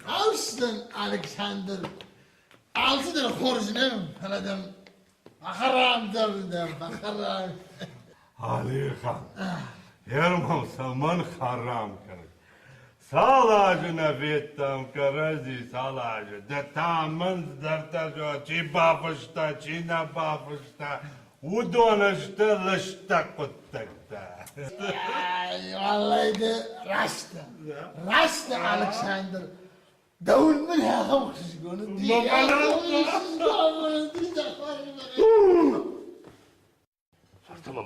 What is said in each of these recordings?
Austin Alexander. Altıdır horjinem. Haladam. Bakaram derdim. Bakaram. Ali Khan. Herman Salman haram karı. Salajı nefettam karıcı salajı. Detamın dertajo çi bafışta çi ne bafışta. Udonışta lışta kuttakta. Ay vallahi de rasta. Rasta Alexander. Davul من هاهم خشجون Tamam.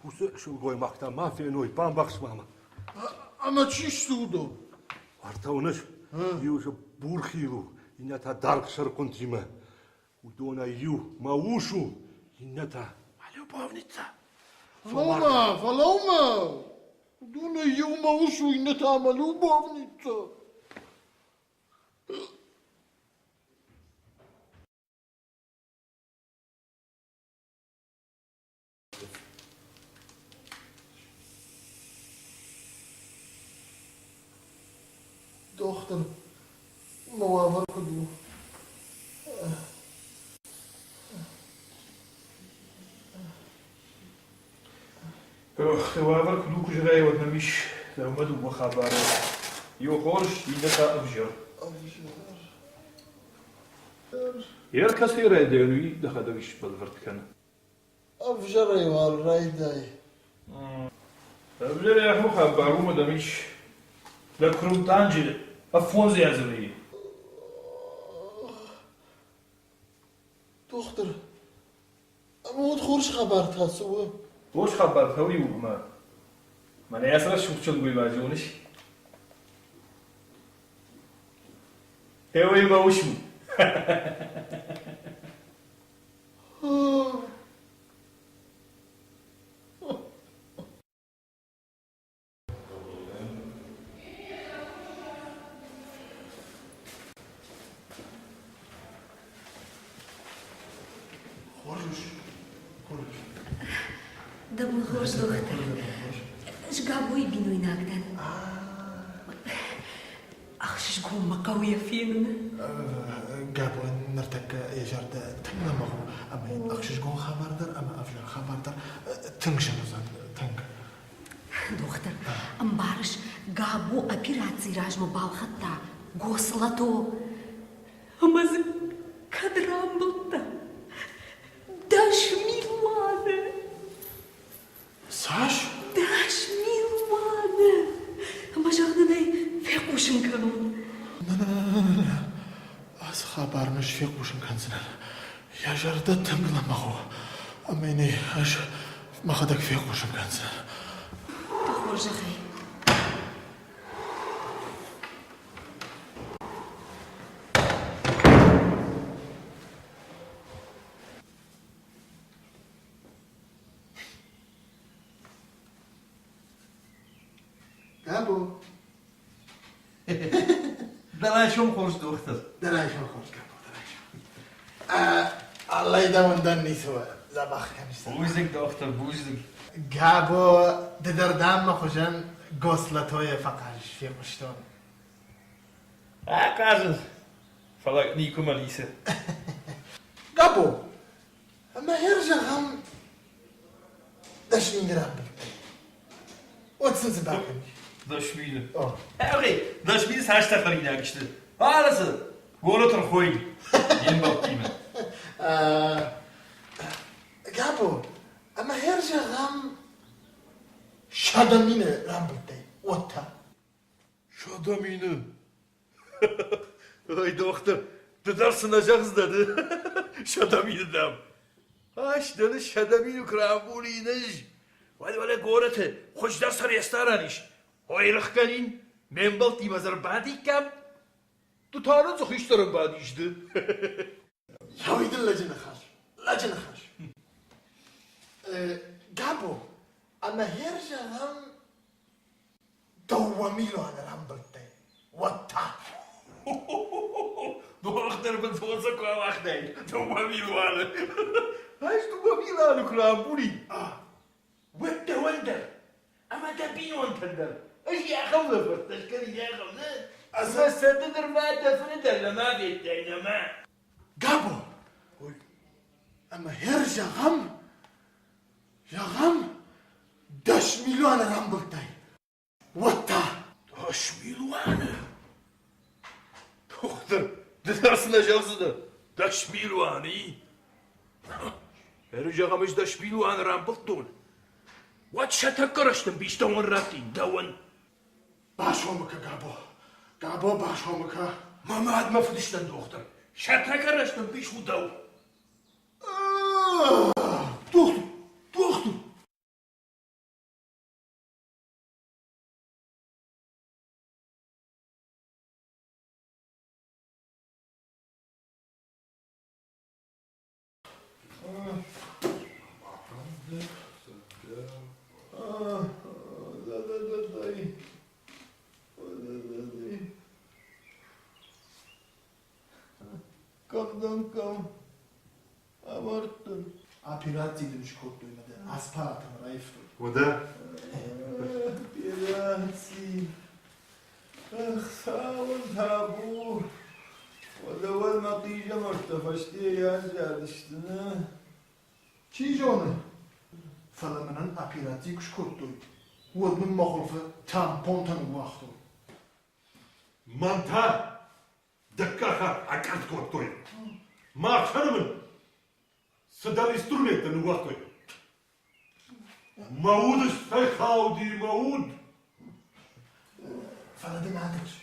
Bu şu koymaktan mafya noy bambakşma ama. Ama çiştuğdu. Arta onuş. Yu şu burxilu. Yine ta dark şarkıntime. Udona yu mauşu. Yine ta malubavnica. Faloma. Duna yuma uszu inne tamalu bavnica. Dochter, muavir kudu. خواه کدو کجای و نمیش لامد و خبره یو خورش اینه تا افجر یر کسی را دیونی دخدایش بالورد کنه افجر ایوال رایدای. افجر یا خو خبرو مدامیش لکروم تانجی افون زیازوی Dochter, ama خورش خبر تاسو. وش خبر توی او ما من اصلا شوخ چون گوی باجونش هوی ما وشو Domnul Horș, doctor, jgabui binui nagdan. أخشش قوم قوية فينا. قابو نرتك يجرد تنغ مغو أما أخشش قوم خبر در أما أفجر خبر در تنغ شنزان تنغ. دكتور أمبارش قابو أبيراتي راجمو بالخطة غوصلتو أما زم كدرام بلتا داش ميلوانة Saş? داش ميلوانة أما جاغنني فيقوشن كانون Az habermiş fiyek buşun kansın. Yaşarda tıngıla mağu. Ama yine aş mağadak fiyek buşun kansın. تخرج أخي Gabo. دلایشم خوش دختر Delayşan hoş Gabo, delayşan. Allah idamından neyse zabah kamışsın. بوزک دختر بوزک Gabo dederdam mı hocan goslatoya fakaj fiyek buşton. ها کازن فلاک نیکو ملیسه Gabo. Ama her zaman daşmin dirabim. Otsun zibakın. داشمیله Oh. اوکی داشمیل سرش تقریبی نگشته حالسه گولو تر خوی یم با قیمه Gabo, ama her zaman şadamine rambıttay. Otta. Şadamini. Ay doktor. Dıdarsınacağız dedi. Şadamini dem. Haş dedi şadamini krambuliniz. Vali vali gorete. Hoşdar sarıyastaraniş. Hoyrıq gelin. Men baltayım azar badikam. Tutarın çok işlerim badişti. Yavidin lacını xar. Lacını xar. Gabo, ama her zaman davamilo ana rambıttay. Otta. Doktor ben soğusa koy vakti. Doğma bir var. هاش تو بميلان كرامبولي وده وندر اما تبين وندر ايش يا خوله فرتشكري يا خوله اسا ستدر ما تفردر لما بيتين ما قابو اما هرجع غم يا غم 10 مليون رامبلتاي وطا 10 مليون دختر درسنا جوزده 10 مليوني هرجع غمش 10 مليون رامبلتون واتش تكرشتم بيشتون راتين دون باش همك قابو باش همك ما عاد ما فدشتن دختر شتكرشتم بيشو دو دختر Kavdam abarttın. Operatsiya ish ko'p to'ymadi. Asfaltim rayifdi. وده Pirasi. Sağ tabu. ولو النتيجة ما ارتفعت يعني işte. Chi joni? Filmining operatsiya ish ko'p to'ydi. O'zning ma'qufi tampon vaqti. منتها دكاها عكات كوتوي ما خرمن صدر انسترومنت نوقتوي موود سيخاودي موود Faladim adich.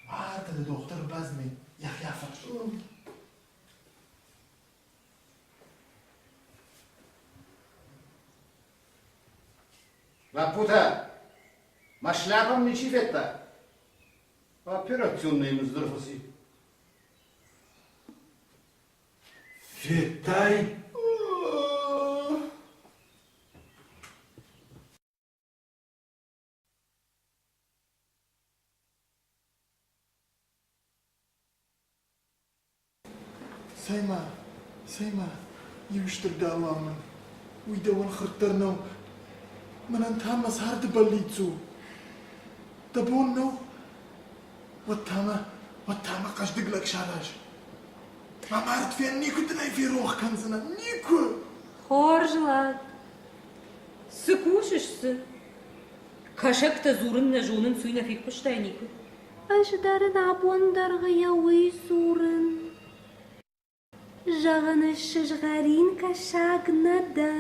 Artada doktor bazmi yaxyafash. Лапута, шляпам не чифетта. Операционные мздорфоси. فيتاي Sayma, yushtir dawamın. Uydawan khirtirno. Manan tamas hardi ballitsu. Dabonno. Wattama qashdiglak sharash. ما عرفت فيها نيكو تلاقي في روح كنزنا نيكو Хоржлак. Сыкушишься. Кашак-то зурын жонын суйна фиг пуштайнику. Аждарын абондарга яуи сурын. Жағаны шыжғарин кашагнада.